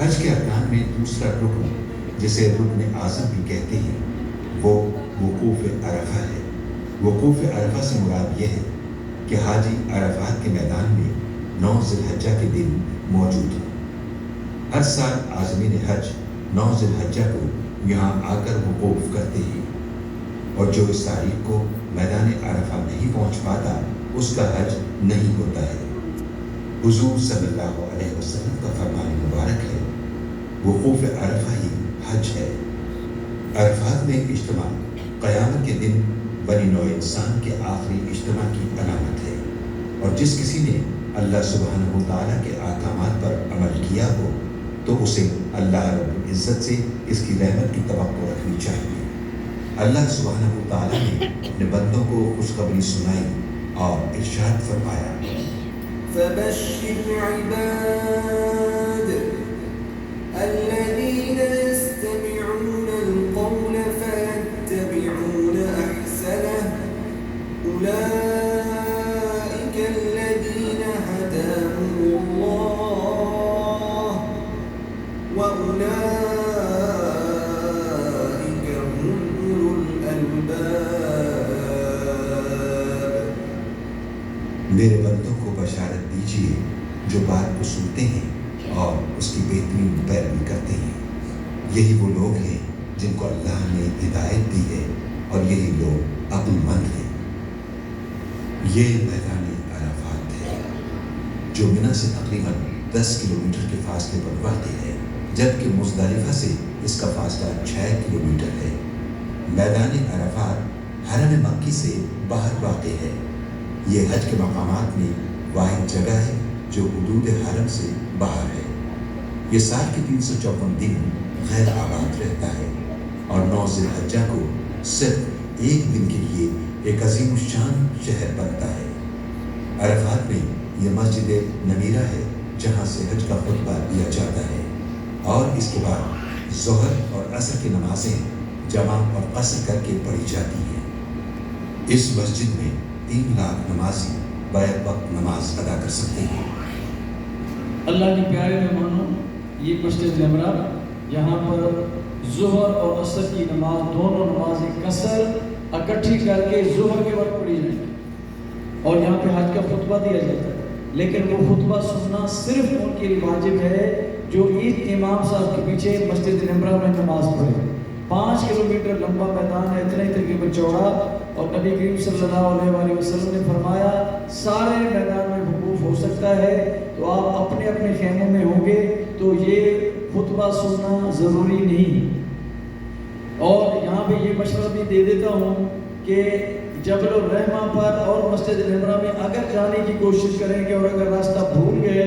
حج کے ارکان میں دوسرا رکن، جسے رکن اعظم بھی کہتے ہیں، وہ وقوف عرفہ ہے۔ وقوف عرفہ سے مراد یہ ہے کہ حاجی عرفات کے میدان میں 9 ذی الحجہ کے دن موجود ہوں۔ ہر سال عازمین حج 9 ذی الحجہ کو یہاں آ کر وقوف کرتے ہیں، اور جو اس تاریخ کو میدان عرفہ نہیں پہنچ پاتا اس کا حج نہیں ہوتا ہے۔ حضور صلی اللہ علیہ وسلم کا فرمان مبارک ہے، وقوف عرفہ ہی حج ہے۔ عرفات میں اجتماع قیامت کے دن بنی نوع انسان کے آخری اجتماع کی علامت ہے، اور جس کسی نے اللہ سبحانہ وتعالیٰ کے احکامات پر عمل کیا ہو تو اسے اللہ رب العزت سے اس کی رحمت کی توقع رکھنی چاہیے۔ اللہ سبحانہ وتعالیٰ نے اپنے بندوں کو خوشخبری سنائی اور ارشاد فرمایا، فبشر عباد الذين يستمعون القول فيتبعون أحسنه أولئك الذين هداهم الله وأولئك هم أولو الألباب۔ میرے بندوں کو بشارت دیجیے جو بات کو سنتے ہیں اور اس کی بہترین پیروی کرتے ہیں، یہی وہ لوگ ہیں جن کو اللہ نے ہدایت دی ہے، اور یہی لوگ عقل مند ہیں۔ یہ میدان عرفات ہے جو منی سے تقریباً 10 کلومیٹر کے فاصلے پر واقع ہے، جبکہ مزدلفہ سے اس کا فاصلہ 6 کلومیٹر ہے۔ میدان عرفات حرم مکی سے باہر واقع ہے۔ یہ حج کے مقامات میں واحد جگہ ہے جو حدود حرم سے باہر ہے۔ یہ سال کے 354 دن غیر آباد رہتا ہے، اور 9 ذی الحجہ کو صرف ایک دن کے لیے ایک عظیم الشان شہر بنتا ہے۔ عرفات میں یہ مسجد نمیرہ ہے جہاں سے حج کا خطبہ دیا جاتا ہے، اور اس کے بعد ظہر اور عصر کی نمازیں جمع اور قصر کر کے پڑھی جاتی ہیں۔ اس مسجد میں 3 لاکھ نمازی بیک وقت نماز ادا کر سکتے ہیں۔ اللہ کے پیارے مہمانوں، یہ مسجد نمرہ، یہاں پر ظہر اور عصر کی نماز دونوں نمازیں قصر اکٹھی کر کے ظہر کے وقت پڑھی جائیں گی، اور یہاں پہ حج کا خطبہ دیا جاتا ہے، لیکن وہ خطبہ سننا صرف ان کے لیے واجب ہے جو عید امام صاحب کے پیچھے مسجد نمرہ میں نماز پڑھے۔ 5 کلومیٹر لمبا میدان ہے، اتنا ہی تقریباً چوڑا، اور نبی کریم صلی اللہ علیہ وسلم نے فرمایا سارے میدان میں وقوف ہو سکتا ہے، تو آپ اپنے اپنے خیموں میں ہوں گے تو یہ خطبہ سننا ضروری نہیں۔ اور یہاں پہ یہ مشورہ بھی دے دیتا ہوں کہ جبل الرحمہ پر اور مسجد نمرہ میں اگر جانے کی کوشش کریں گے اور اگر راستہ بھول گئے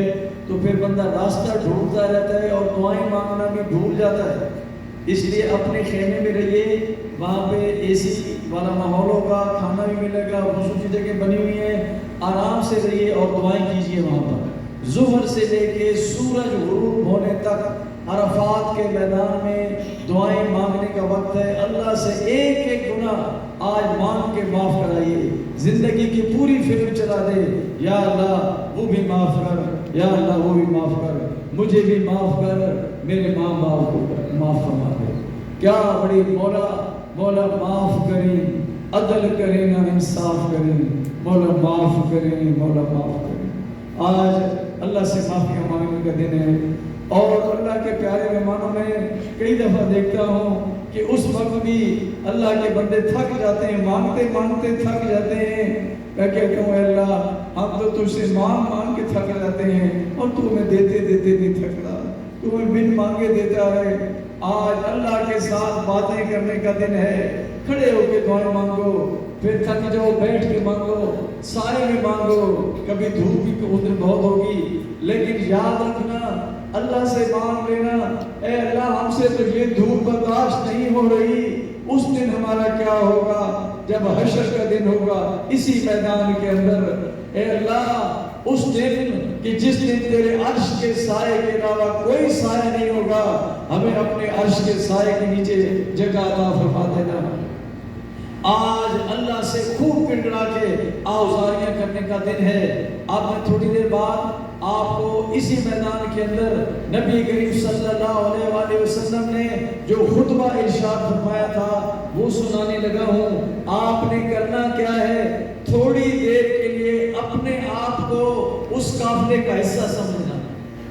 تو پھر بندہ راستہ ڈھونڈتا رہتا ہے اور دعائیں مانگنا بھی بھول جاتا ہے۔ اس لیے اپنے خیمے میں رہیے، وہاں پہ اے سی والا ماحول ہوگا، کھانا بھی ملے گا، خصوصی جگہ بنی ہوئی ہیں، آرام سے رہیے اور دعائیں کیجیے۔ وہاں پر ظہر سے لے کے سورج غروب ہونے تک عرفات کے میدان میں دعائیں مانگنے کا وقت ہے۔ اللہ سے ایک ایک گناہ آج مانگ کے معاف کرائیے، زندگی کی پوری فلم چلا دے، یا اللہ وہ بھی معاف کر، یا اللہ وہ بھی معاف کر، مجھے بھی معاف کر، میرے ماں باپ کو معاف فرما دے۔ کیا بڑی مولا معاف کریں، عدل کریں نا انصاف کریں، مولا معاف کریں، مولا معاف کریں۔ آج اللہ سے معافی مانگنے کا دن ہے، اور اللہ کے پیارے مہمانوں میں کئی دفعہ دیکھتا ہوں کہ اس وقت بھی اللہ کے بندے تھک جاتے ہیں، مانگتے مانگتے تھک جاتے ہیں۔ میں کہتا ہوں اے اللہ ہم تو تجھ سے مانگ کے تھک جاتے ہیں، اور تو ہمیں دیتے دیتے نہیں تھکتا، تو ہمیں بن مانگے دیتا ہے۔ آج اللہ کے ساتھ باتیں کرنے کا دن ہے، کھڑے ہو کے دعائیں مانگو، پھر تھک جاؤ بیٹھ کے مانگو، سائے میں مانگو، کبھی دھوپ کی قدر بہت ہوگی، لیکن یاد رکھنا اللہ سے مانگ لینا، اے اللہ ہم سے تو یہ دھوپ برداشت نہیں ہو رہی، اس دن ہمارا کیا ہوگا جب حشر کا دن ہوگا اسی میدان کے اندر۔ اے اللہ اس دن کہ جس دن تیرے عرش کے سائے کے علاوہ کوئی سایہ نہیں ہوگا، ہمیں اپنے عرش کے سائے کے نیچے جگہ عطا فرما دینا۔ آج اللہ سے خوب کنڈرا کے آوزاریاں کرنے کا دن ہے۔ اب میں تھوڑی دیر بعد آپ کو اسی میدان کے اندر نبی کریم صلی اللہ علیہ وآلہ وسلم نے جو خطبہ ارشاد فرمایا تھا وہ سنانے لگا ہوں۔ آپ نے کرنا کیا ہے؟ تھوڑی دیر کے لیے اپنے آپ کو اس قافلے کا حصہ سمجھنا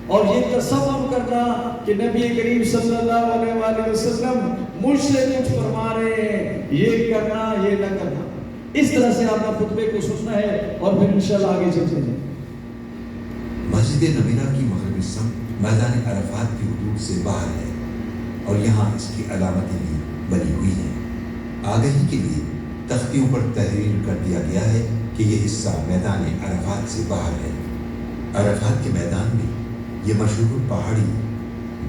اور یہ تصور کرنا کہ نبی کریم صلی اللہ علیہ وآلہ وسلم مجھ سے کچھ فرما رہے ہیں، یہ کرنا یہ نہ کرنا۔ اس طرح سے آپ نے خطبے کو سننا ہے اور پھر انشاءاللہ آگے چلتے ہیں۔ مسجد نبیرہ کی مغربی سمت میدان عرفات کی حدود سے باہر ہے اور یہاں اس کی علامتیں بھی بنی ہوئی ہیں۔ آگہی کے لیے تختیوں پر تحریر کر دیا گیا ہے کہ یہ حصہ میدان عرفات سے باہر ہے۔ عرفات کے میدان میں یہ مشہور پہاڑی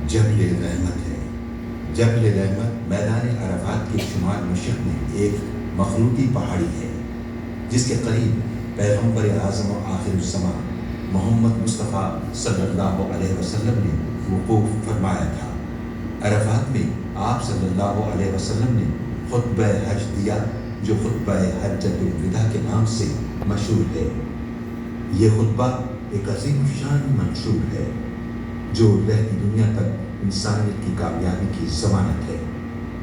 جبل رحمت ہے۔ جبل رحمت میدان عرفات کے شمال مشرق میں ایک مخلوطی پہاڑی ہے جس کے قریب پیغمبر اعظم و آخر الزمان محمد مصطفیٰ صلی اللہ علیہ وسلم نے وقوف فرمایا تھا۔ عرفات میں آپ صلی اللہ علیہ وسلم نے خطبہ حج دیا جو خطبہ حجۃ الوداع کے نام سے مشہور ہے۔ یہ خطبہ ایک عظیم شان منشور ہے جو رہتی دنیا تک انسانیت کی کامیابی کی ضمانت ہے۔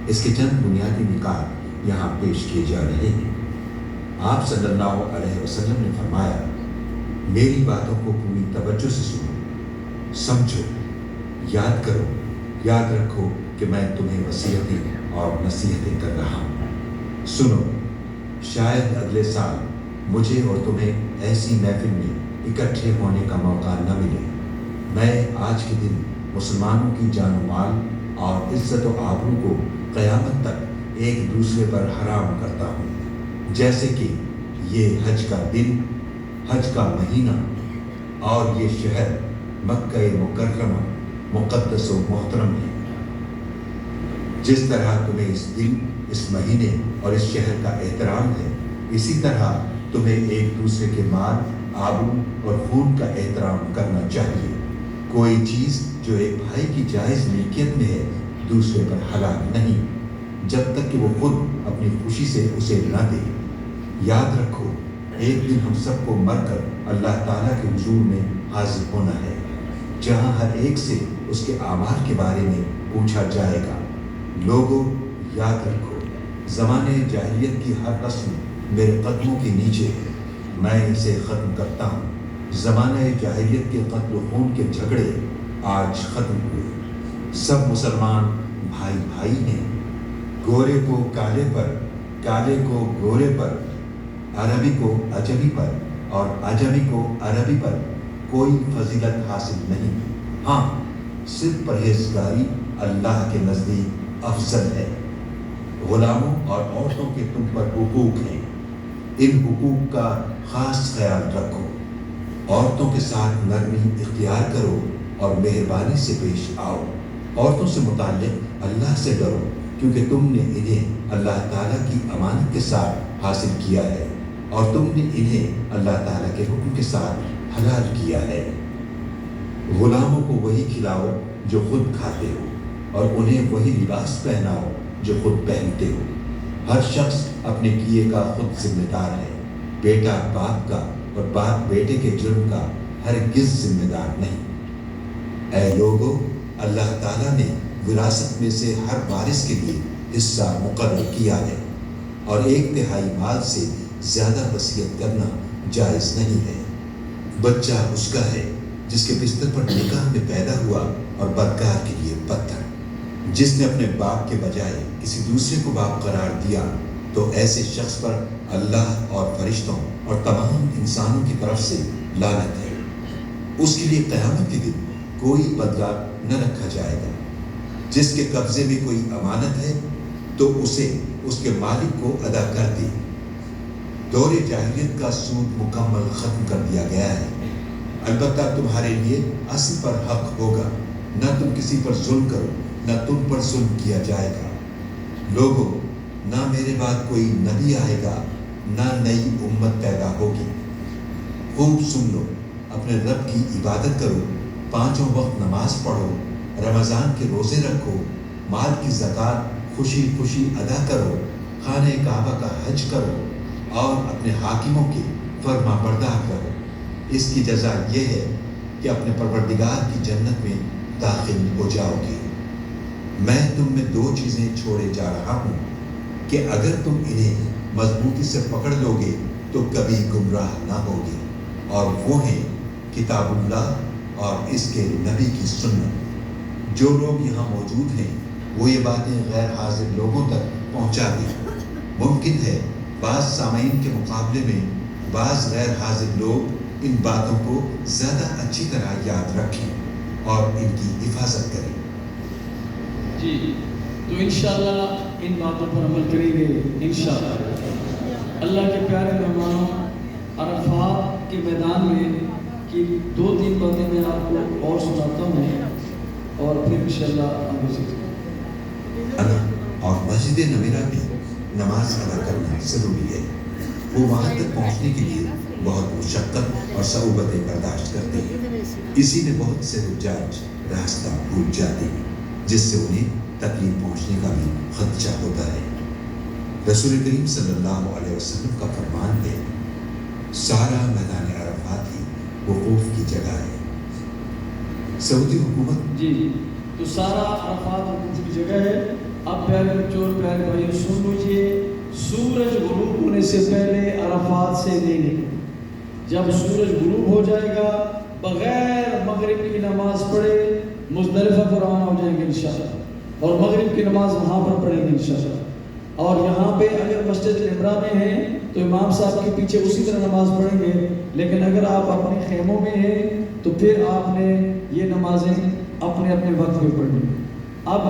اس کے چند بنیادی نکات یہاں پیش کیے جا رہے ہیں۔ آپ صلی اللہ علیہ وسلم نے فرمایا، میری باتوں کو پوری توجہ سے سنو، سمجھو، یاد کرو، یاد رکھو کہ میں تمہیں وصیتیں اور نصیحتیں کر رہا ہوں۔ سنو، شاید اگلے سال مجھے اور تمہیں ایسی محفل میں اکٹھے ہونے کا موقع نہ ملے۔ میں آج کے دن مسلمانوں کی جان و مال اور عزت و آبرو کو قیامت تک ایک دوسرے پر حرام کرتا ہوں، جیسے کہ یہ حج کا دن، حج کا مہینہ اور یہ شہر مکہ مکرمہ مقدس و محترم ہے۔ جس طرح تمہیں اس دن، اس مہینے اور اس شہر کا احترام ہے، اسی طرح تمہیں ایک دوسرے کے مال، آبرو اور خون کا احترام کرنا چاہیے۔ کوئی چیز جو ایک بھائی کی جائز ملکیت میں ہے دوسرے پر حلال نہیں، جب تک کہ وہ خود اپنی خوشی سے اسے نہ دے۔ یاد رکھو، ایک دن ہم سب کو مر کر اللہ تعالیٰ کے حضور میں حاضر ہونا ہے، جہاں ہر ایک سے اس کے اعمال کے بارے میں پوچھا جائے گا۔ لوگوں، یاد رکھو، زمانے جاہلیت کی ہر رسم میرے قدموں کے نیچے ہے، میں اسے ختم کرتا ہوں۔ زمانہ جاہلیت کے قتل و خون کے جھگڑے آج ختم ہوئے۔ سب مسلمان بھائی بھائی ہیں، گورے کو کالے پر، کالے کو گورے پر، عربی کو اجمی پر اور اجمی کو عربی پر کوئی فضیلت حاصل نہیں۔ ہاں، صرف پرہیزگاری اللہ کے نزدیک افضل ہے۔ غلاموں اور عورتوں کے تم پر حقوق ہیں، ان حقوق کا خاص خیال رکھو۔ عورتوں کے ساتھ نرمی اختیار کرو اور مہربانی سے پیش آؤ۔ عورتوں سے متعلق اللہ سے ڈرو، کیونکہ تم نے انہیں اللہ تعالیٰ کی امانت کے ساتھ حاصل کیا ہے اور تم نے انہیں اللہ تعالیٰ کے حکم کے ساتھ حلال کیا ہے۔ غلاموں کو وہی کھلاؤ جو خود کھاتے ہو اور انہیں وہی لباس پہناؤ جو خود پہنتے ہو۔ ہر شخص اپنے کیے کا خود ذمہ دار ہے، بیٹا باپ کا اور باپ بیٹے کے جرم کا ہرگز ذمہ دار نہیں۔ اے لوگو، اللہ تعالیٰ نے وراثت میں سے ہر وارث کے لیے حصہ مقرر کیا ہے اور 1/3 مال سے زیادہ وصیت کرنا جائز نہیں ہے۔ بچہ اس کا ہے جس کے بستر پر نکاح میں پیدا ہوا اور بدکار کے لیے پتھر۔ جس نے اپنے باپ کے بجائے کسی دوسرے کو باپ قرار دیا تو ایسے شخص پر اللہ اور فرشتوں اور تمام انسانوں کی طرف سے لعنت ہے۔ اس کے لیے قیامت کے دن کوئی بدلہ نہ رکھا جائے گا۔ جس کے قبضے میں کوئی امانت ہے تو اسے اس کے مالک کو ادا کر دے۔ دور جاہلیت کا سود مکمل ختم کر دیا گیا ہے۔ البتہ تمہارے لیے اصل پر حق ہوگا، نہ تم کسی پر ظلم کرو، نہ تم پر ظلم کیا جائے گا۔ لوگوں، نہ میرے بعد کوئی نبی آئے گا، نہ نئی امت پیدا ہوگی۔ خوب سن لو، اپنے رب کی عبادت کرو، 5 وقت نماز پڑھو، رمضان کے روزے رکھو، مال کی زکوٰۃ خوشی خوشی ادا کرو، خانہ کعبہ کا حج کرو اور اپنے حاکموں کے فرما بردار رہو۔ اس کی جزا یہ ہے کہ اپنے پروردگار کی جنت میں داخل ہو جاؤ گے۔ میں تم میں دو چیزیں چھوڑے جا رہا ہوں کہ اگر تم انہیں مضبوطی سے پکڑ لو گے تو کبھی گمراہ نہ ہوگے، اور وہ ہیں کتاب اللہ اور اس کے نبی کی سنت۔ جو لوگ یہاں موجود ہیں وہ یہ باتیں غیر حاضر لوگوں تک پہنچا دیں۔ ممکن ہے بعض سامعین کے مقابلے میں بعض غیر حاضر لوگ ان باتوں کو زیادہ اچھی طرح یاد رکھیں اور ان کی حفاظت کریں۔ جی، تو انشاءاللہ ان باتوں پر عمل کریں گے انشاءاللہ۔ اللہ کے پیارے مہمانوں، عرفات کے میدان میں کی 2-3 باتیں میں آپ کو اور سناتا ہوں اور پھر انشاءاللہ آگے سے اور مسجد نمیرہ میں نماز ادا کرنا ضروری ہے۔ وہ وہاں تک پہنچنے کے لیے بہت مشقت اور صعوبتیں برداشت کرتے ہیں۔ اسی میں بہت سے حجاج راستہ بھول جاتے ہیں، جس سے انہیں تکلیف پہنچنے کا بھی خدشہ ہوتا ہے۔ رسول کریم صلی اللہ علیہ وسلم کا فرمان ہے، سارا میدان عرفات ہی وقوف کی جگہ ہے۔ سعودی حکومت جی، تو سارا عرفات وقوف کی جگہ ہے۔ اب پیارے بچوں اور پیارے بھائیوں سن لیجیے، سورج غروب ہونے سے پہلے عرفات سے نہیں نکلے۔ جب سورج غروب ہو جائے گا بغیر مغرب کی نماز پڑھے مزدلفہ کو روانہ ہو جائیں گے انشاءاللہ، اور مغرب کی نماز وہاں پر پڑھیں گے انشاءاللہ۔ اور یہاں پہ اگر مسجد نمرہ میں ہیں تو امام صاحب کے پیچھے اسی طرح نماز پڑھیں گے، لیکن اگر آپ اپنے خیموں میں ہیں تو پھر آپ نے یہ نمازیں اپنے اپنے وقت میں پڑھیں۔ اب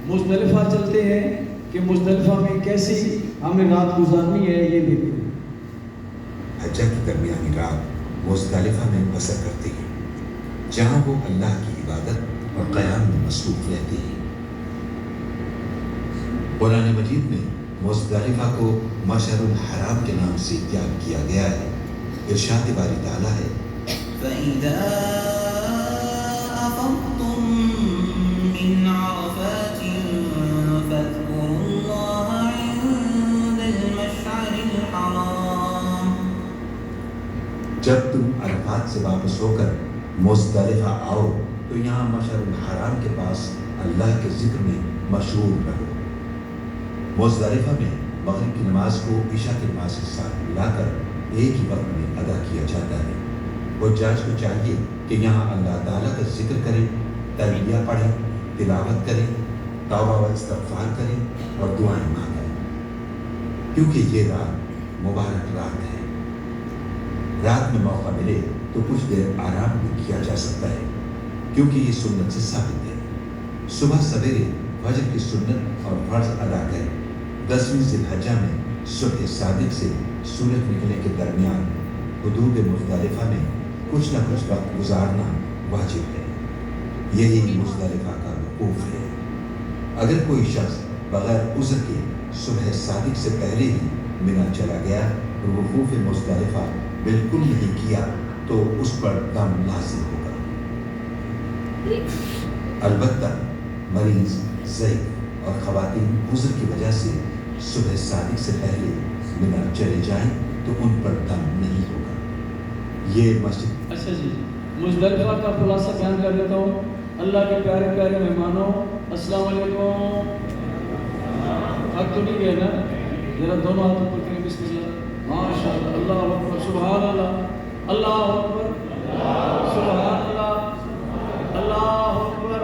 مزدلفہ چلتے ہیں کہ مزدلفہ میں کیسی ہمیں رات گزارنی ہے یہ دیکھیں۔ حجہ کی درمیانی رات مزدلفہ میں بسر کرتے ہیں، جہاں وہ اللہ کی عبادت اور قیام میں مصروف رہتے ہیں۔ قرآن مجید میں مزدلفہ کو مشعر الحرام کے نام سے یاد کیا گیا ہے۔ ارشاد باری تعالیٰ ہے، فَإِذَا أَفَضْتُم مِّنْ عَرَفَاتٍ فَاذْكُرُوا اللَّهَ عِندَ الْمَشْعَرِ الْحَرَامِ۔ جب تم عرفات سے واپس ہو کر مزدلفہ آؤ تو یہاں مشعر الحرام کے پاس اللہ کے ذکر میں مشغول رہو۔ مزدلفہ میں مغرب کی نماز کو عشاء کی نماز کے ساتھ ملا کر ایک ہی وقت میں ادا کیا جاتا ہے۔ حجاج کو چاہیے کہ یہاں اللہ تعالیٰ کا ذکر کریں، تلبیہ پڑھیں، تلاوت کریں، توبہ و استغفار کریں اور دعائیں مانگیں، کیونکہ یہ رات مبارک رات ہے۔ رات میں موقع ملے تو کچھ دیر آرام بھی کیا جا سکتا ہے، کیونکہ یہ سنت سے ثابت ہے۔ صبح سویرے فجر کی سنت اور فرض ادا کریں۔ 10ویں ذی الحجہ میں صبح صادق سے سورج نکلنے کے درمیان حدود مزدلفہ میں کچھ نہ کچھ وقت گزارنا واجب ہے۔ یہی مزدلفہ کا وقوف ہے۔ اگر کوئی شخص بغیر عذر کے صبح صادق سے پہلے ہی منی چلا گیا اور وقوف مزدلفہ بالکل نہیں کیا تو اس پر دم لازم ہوگا۔ البتہ مریض، ضعیف اور خواتین عذر کی وجہ سے صبح صادق سے پہلے منی چلے جائیں تو ان پر دم نہیں ہوگا۔ یہ مسجد اچھا جی، مزدلفہ کا خلاصہ بیان کر دیتا ہوں۔ اللہ کے پیارے پیارے مہمانوں، السلام علیکم۔ حق تو نہیں گیا نا؟ ذرا دونوں ہاتھوں پر کریں بسم اللہ، ماشاء اللہ، اللہ اکبر، سبحان اللہ، اللہ اکبر، سبحان اللہ، اللہ اکبر،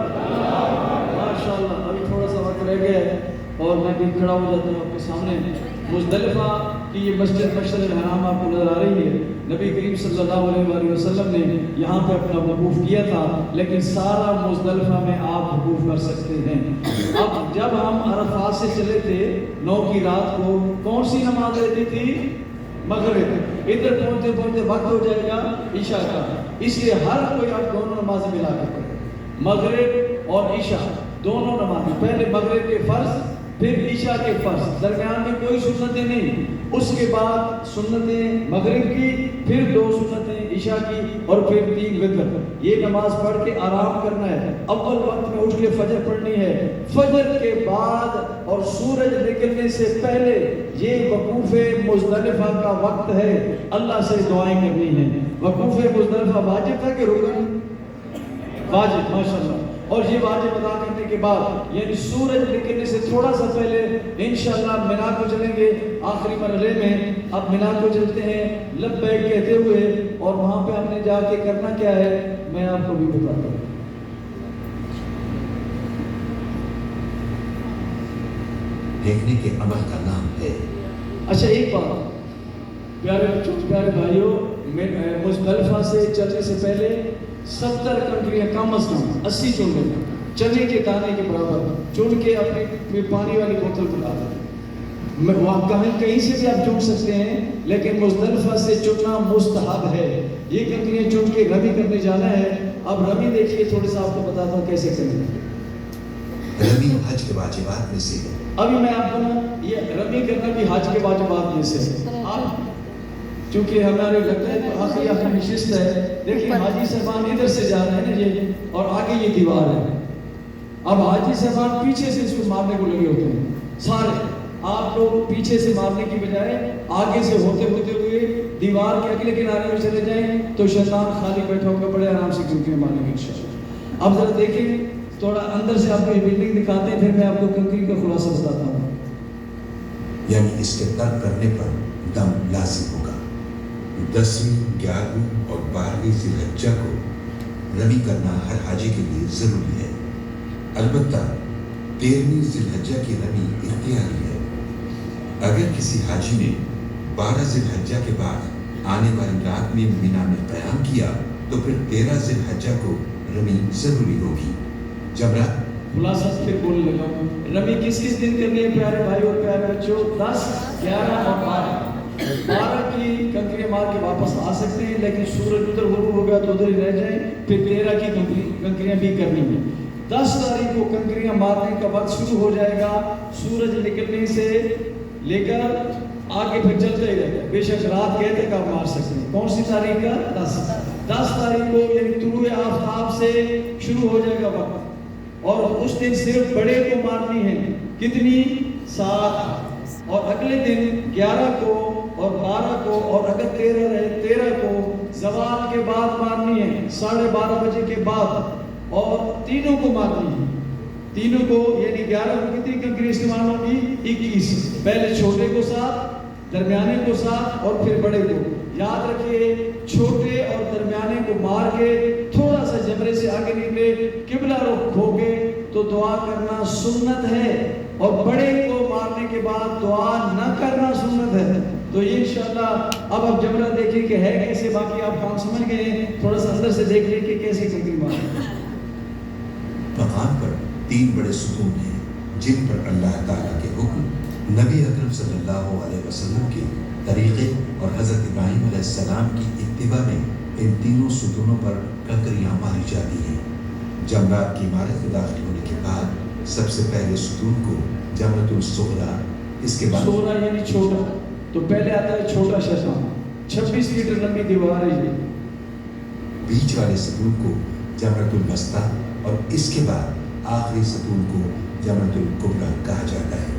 ماشاء اللہ۔ ابھی تھوڑا سا وقت رہ گیا ہے اور میں بھی کھڑا ہو جاتا ہوں آپ کے سامنے۔ مزدلفہ کی یہ مسجد مشعر الحرام آپ کو نظر آ رہی ہے۔ نبی کریم صلی اللہ علیہ وآلہ وسلم نے یہاں پہ اپنا وقوف کیا تھا، لیکن سارا مزدلفہ میں آپ وقوف کر سکتے ہیں۔ اب جب ہم عرفات سے چلے تھے 9 کی رات کو، کون سی نماز رہتی تھی؟ مغرب۔ ادھر پہنچتے پہنچتے وقت ہو جائے گا عشاء کا، اس لیے ہر کوئی اب دونوں نمازیں ملا کر پڑھے، مغرب اور عشاء دونوں نمازیں۔ پہلے مغرب کے فرض پھر عشاء کے فرض، درمیان میں کوئی سنتیں نہیں، اس کے بعد سنتیں مغرب کی، پھر 2 سنتیں عشاء کی، اور پھر 3 وتر۔ یہ نماز پڑھ کے آرام کرنا ہے۔ اول وقت میں اٹھ کے فجر پڑھنی ہے، فجر کے بعد اور سورج نکلنے سے پہلے یہ وقوف مزدلفہ کا وقت ہے، اللہ سے دعائیں کرنی ہیں۔ وقوف مزدلفہ واجب تھا کہ رکن؟ واجب، ماشاءاللہ۔ اور یہ واجب ادا کرنے کے بعد یعنی سورج نکلنے سے تھوڑا سا پہلے انشاءاللہ مینا کو چلیں گے آخری مرحلے میں۔ اب مینا کو چلتے ہیں لبیک کہتے ہوئے، اور وہاں پہ ہم نے جا کے کرنا کیا ہے میں آپ کو بھی بتاتا ہوں۔ دیکھنے کے عمل کا نام ہے۔ اچھا ایک بات پیارے بچوں، پیارے بھائیوں، مزدلفہ سے چلنے سے پہلے 70 کنکریاں کم از کم 80 چن لینا، چنے کے دانے کے برابر چن کے اپنی پانی والی بوتل پلا دیں۔ وہاں کہیں سے بھی آپ چن سکتے ہیں، لیکن مزدلفہ سے چننا مستحب ہے۔ یہ کنکریاں چن کے رمی کرنے جانا ہے۔ اب رمی دیکھیے، تھوڑا سا آپ کو بتاتا ہوں کیسے کریں۔ رمی حج کے واجبات میں سے ہے۔ ابھی میں آپ کو یہ رمی کرنا بھی حج کے واجبات میں سے ہے۔ آپ چونکہ ہمارے لگتا ہے آخری نشست ہے، دیکھیں حاجی صاحبان ادھر سے جا رہے ہیں یہ، اور آگے یہ دیوار ہے۔ اب حاجی صاحبان پیچھے سے اس کو مارنے کو لگے ہوتے ہیں سارے۔ آپ لوگ پیچھے سے مارنے کی بجائے آگے سے ہوتے ہوئے دیوار کے اگلے کنارے میں چلے جائیں تو شیطان خالی بیٹھا ہوگا، بڑے آرام سے کنکریاں مارنے کی انشاءاللہ۔ اب ذرا دیکھیں، تھوڑا اندر سے آپ کو یہ بلڈنگ دکھاتے ہیں، پھر میں آپ کو کنکری کا خلاصہ بتاتا ہوں۔ یعنی اس کے ترک کرنے پر دم لازم ہوگا۔ 10ویں، 11ویں اور 12ویں ذی الحجہ کو رمی کرنا ہر حاجی کے لیے ضروری ہے۔ البتہ 13ویں ذی الحجہ کی رمی اختیاری ہے۔ اگر کسی حاجی نے 12 ذی الحجہ کے بعد آنے والی رات میں مینا میں قیام کیا تو پھر 13 ذی الحجہ کو رمی ضروری ہوگی۔ جمرہ خلاصہ پھر بولنے لگا ہوں، رمی کس کس دن کرنی ہے پیارے بھائی اور پیارے بچوں؟ 10، 11 اور 12 کی کنکریاں مار کے واپس آ سکتے ہیں، لیکن سورج ادھر غروب ہوگا تو ادھر ہی رہ جائیں، پھر 13 کی کنکریاں بھی کرنی ہیں۔ 10 تاریخ کو کنکریاں مارنے کا وقت شروع ہو جائے گا، سورج نکلنے سے لے کر آگے پھر چلتے رہے، بے شک رات گئے تک آپ مار سکتے ہیں۔ کون سی تاریخ کا؟ 10 تاریخ کو یعنی طلوع آفتاب سے شروع ہو جائے گا وقت، اور اس دن صرف بڑے کو مارنی ہے، کتنی؟ 7، اور اگلے دن 11 کو اور 12 کو، اور اگر 13 رہے 13 کو زوال کے بعد مارنی ہے، 12:30 بجے کے بعد، اور تینوں کو مارنی ہے۔ تینوں کو یعنی 11 کو کتنی کنکری استعمال ہوگی؟ 21، پہلے چھوٹے کو 7، درمیانے کو 7 اور پھر بڑے کو۔ یاد رکھیے چھوٹے اور درمیانے کو مار کے تھوڑا سا جمرے سے آگے نکلے، قبلہ رخ ہو گئے تو دعا کرنا سنت ہے، اور بڑے کو مارنے کے بعد دعا نہ کرنا سنت ہے۔ تو یہ انشاءاللہ اب آپ جمرہ دیکھیں کہ ہے کیسے، باقی آپ کام سمجھ گئے ہیں، تھوڑا سا اندر سے دیکھ لیں کہ کیسے کنکری مارنا۔ مقام پر 3 بڑے ستون ہیں جن پر اللہ تعالیٰ کے حکم، نبی اکرم صلی اللہ علیہ وسلم کے طریقے اور حضرت ابراہیم علیہ السلام کی اتباع میں ان تینوں ستونوں پر کنکریاں ماری جاتی ہیں۔ جمرات کی عمارت میں داخل ہونے کے بعد سب سے پہلے ستون کو جمرۃ الصغریٰ، اس کے بعد صغریٰ یعنی چھوٹا، تو پہلے آتا ہے چھوٹا شیطان، 26 میٹر لمبی دیوار ہے یہ۔ بیچ والے ستون کو جمرۃ الوسطیٰ اور اس کے بعد آخری ستون کو جمرۃ الکبریٰ کہا جاتا ہے۔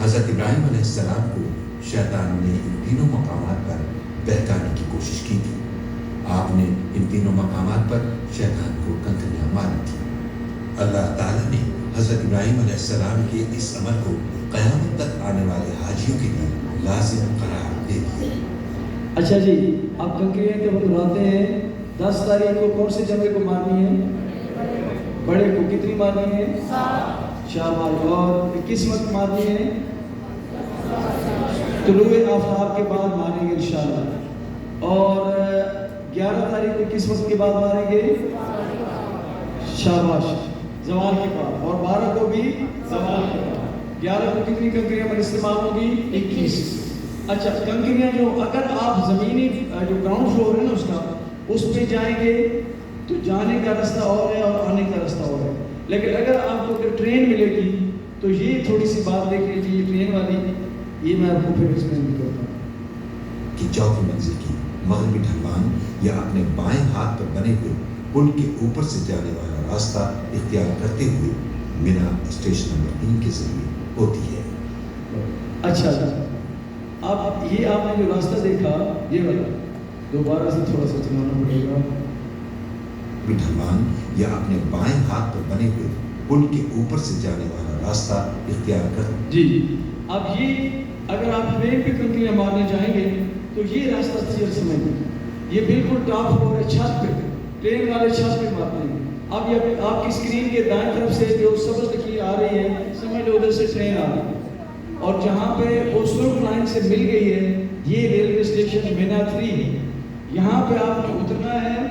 حضرت ابراہیم علیہ السلام کو شیطان نے ان تینوں مقامات پر بہکانے کی کوشش کی تھی۔ آپ نے ان تینوں مقامات پر شیطان کو کنکریاں ماری تھی۔ اللہ تعالیٰ نے حضرت ابراہیم علیہ السلام کے اس عمل کو قیامت تک آنے والے حاجیوں کے لیے لازم قرار دے دیا۔ اچھا جی، آپ کنکریاں کے بتاتے ہیں 10 تاریخ کو کون سے جمرے کو مارنی ہے؟ بڑے کو کتنی مارنی ہے؟ 7 شاباش، اور کس وقت مارنی ہے؟ طلوع آفتاب کے بعد ماریں گے انشاءاللہ، اور 11 تاریخ کو کس وقت کے بعد ماریں گے؟ شاباش، زوال کے بعد، اور 12 کو بھی زوال کے بعد۔ 11 کو کتنی کنکریاں پر استعمال ہوگی؟ 21۔ اچھا کنکریاں جو اگر آپ زمینی جو گراؤنڈ فلور ہے نا اس پہ جائیں گے تو جانے کا راستہ اور ہے اور آنے کا راستہ اور ہے، لیکن اگر آپ کو ٹرین ملے گی تو یہ تھوڑی سی بات دیکھ لیجیے ٹرین والی، یہ میں آپ کو پھر ایکسپلین بھی کرتا ہوں کہ چوتھی منزل کی مغربی ڈھلوان یا اپنے بائیں ہاتھ پر بنے ہوئے پل کے اوپر سے جانے والا راستہ اختیار کرتے ہوئے مینا اسٹیشن نمبر 3 کے ذریعے ہوتی ہے۔ اچھا اب یہ آپ نے جو راستہ دیکھا یہ والا دوبارہ سے تھوڑا سا چلانا پڑے گا۔ ڈھلوان یا اپنے بائیں ہاتھ پر بنے ہوئے پل کے اوپر سے جانے والا راستہ اختیار کر جی اب یہ اگر آپ ٹرین پہ کنکریاں مارنے جائیں گے تو یہ راستہ کلیئر سمجھ لیں، یہ بالکل ٹاپ فلور ہے، چھت پہ ٹرین والے چھت پہ مارتے ہیں۔ اب یہ آپ کی اسکرین کے دائیں طرف سے جو سبز لکیر آ رہی ہے سمجھ لو ادھر سے ٹرین آ رہی ہے، اور جہاں پہ وہ سرخ لائن سے مل گئی ہے یہ ریلوے اسٹیشن مینا 3 ہے، یہاں پہ آپ نے اترنا ہے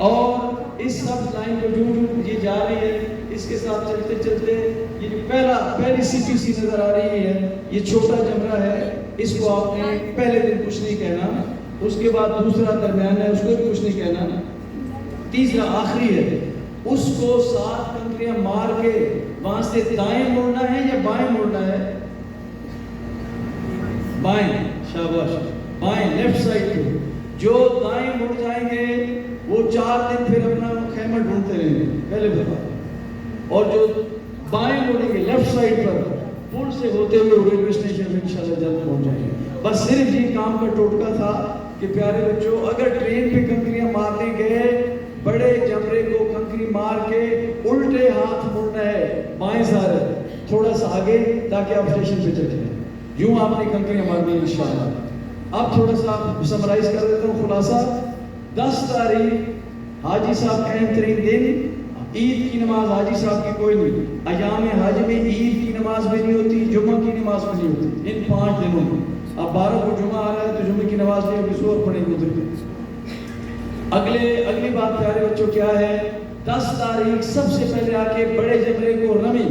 اور اس سب لائن کو جو یہ جا رہی ہے اس کے ساتھ چلتے چلتے یہ جو پہلی CPC نظر آ رہی ہے یہ چھوٹا جمرہ ہے، اس کو آپ نے پہلے دن کچھ نہیں کہنا، اس کے بعد دوسرا درمیان ہے اس کو بھی کچھ نہیں کہنا، تیسرا آخری ہے اس کو 7 کنکریاں مار کے وہاں سے دائیں مڑنا ہے یا بائیں مڑنا ہے؟ بائیں، شاباش، بائیں لیفٹ سائڈ پہ۔ جو دائیں مڑ جائیں گے وہ 4 دن پھر اپنا خیمہ ڈھونڈتے رہیں گے پہلے بتا، اور جو بائیں مڑیں گے لیفٹ سائڈ پر پل سے ہوتے ہوئے ریلوے اسٹیشن میں انشاءاللہ جلد پہنچ جائیں گے۔ بس صرف یہ کام کا ٹوٹکا تھا کہ پیارے بچوں اگر ٹرین پہ کنکریاں مارنے گئے بڑے جمرے کو کنکری مار کے الٹے ہاتھ مڑنا ہے بائیں سارے تھوڑا سا آگے تاکہ آپ اسٹیشن پہ چلے جائیں، یوں آپ نے کنکریاں مارنی ہے انشاءاللہ۔ اب تھوڑا سا سمرائز کر دیتا ہوں خلاصہ۔ 10 تاریخ حاجی صاحب اہم ترین دن، عید کی نماز حاجی صاحب کی کوئی نہیں، ایام حج میں عید کی نماز بھی نہیں ہوتی، جمعہ کی نماز بھی نہیں ہوتی ان 5 دنوں میں۔ اب 12 کو جمعہ آ رہا ہے تو جمعہ کی نماز بھی ابھی زور پڑے گی ادھر۔ اگلی بات پیارے بچوں کیا ہے؟ 10 تاریخ سب سے پہلے آ کے بڑے جمرے کو رمی،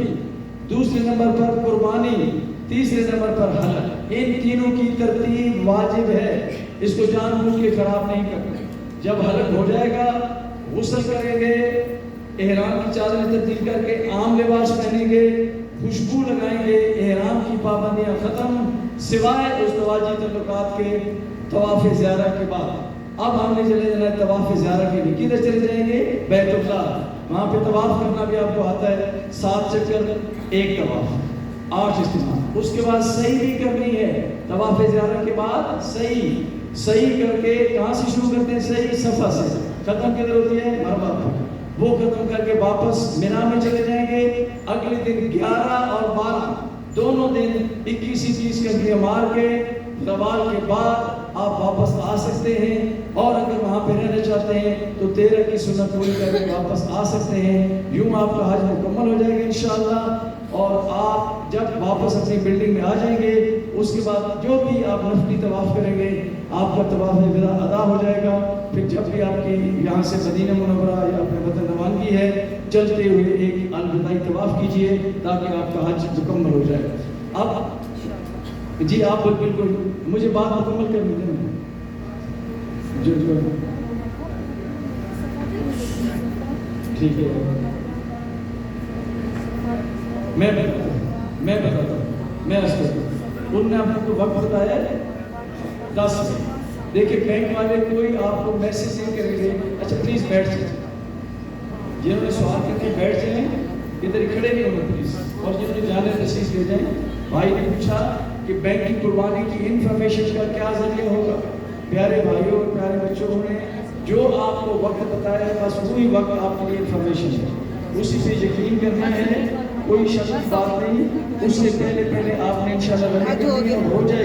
دوسرے نمبر پر قربانی، تیسرے نمبر پر حلق۔ ان تینوں کی ترتیب واجب ہے، اس کو جان بوجھ کے خراب نہیں کرنا۔ جب حلق ہو جائے گا غسل کریں گے، احرام کی چادریں تبدیل کر کے عام لباس پہنیں گے، خوشبو لگائیں گے، احرام کی پابندیاں ختم سوائے اس تواجی تعلقات کے طواف زیارہ کے بعد۔ اب ہم نے چلے جانا ہے طواف زیارہ کے لیے، کدھر چلے جائیں گے؟ بیت اللہ، وہاں پہ طواف کرنا بھی آپ کو آتا ہے، 7 چکر 1 طواف 8 استعمال۔ اس کے بعد صحیح بھی کرنی ہے، طواف زیارہ کے بعد صحیح کر کے کہاں سے شروع کرتے ہیں؟ صحیح صفا سے، ختم کدھر ہوتی ہے؟ مروا پر، وہ ختم کر کے واپس مینا میں چلے جائیں گے۔ اگلے دن 11 اور 12 دونوں دن 21 کنکریاں مار کے زوال کے بعد آپ واپس آ سکتے ہیں، اور اگر وہاں پہ رہنا چاہتے ہیں تو 13 کی سنت پوری کر کے واپس آ سکتے ہیں۔ یوں آپ کا حج مکمل ہو جائے گا انشاءاللہ، اور آپ جب واپس اپنی بلڈنگ میں آ جائیں گے اس کے بعد جو بھی آپ نفلی طواف کریں گے آپ کا طواف وداع ادا ہو جائے گا۔ پھر جب بھی آپ کی یہاں سے مدینہ منورہ یا اپنے وطن روانگی ہے چلتے ہوئے ایک الوداعی طواف کیجئے تاکہ آپ کا حج مکمل ہو جائے۔ اب جی آپ بالکل مجھے بات مکمل کرنے دیں، جو ٹھیک ہے میں بتاتا ہوں میں ان نے آپ کو وقت بتایا ہے 10 بجے۔ دیکھیں بینک والے کوئی آپ کو میسج نہیں کریں گے، اچھا پلیز بیٹھ جائیں، جنہوں نے سوال کرتے بیٹھ جائیں، ادھر کھڑے نہیں ہونا پلیز، اور جنہوں نے جانے تشریف لے جائیں۔ بھائی نے پوچھا کہ بینک کی قربانی کی انفارمیشن کا کیا ذریعہ ہوگا؟ پیارے بھائیوں اور پیارے بچوں نے جو آپ کو وقت بتایا ہے بس وہی وقت آپ کے لیے انفارمیشن ہے، اسی پہ یقین کرنا ہے، کوئی شک کی بات نہیں۔ اس سے پہلے آپ نے انشاءاللہ ہو جائے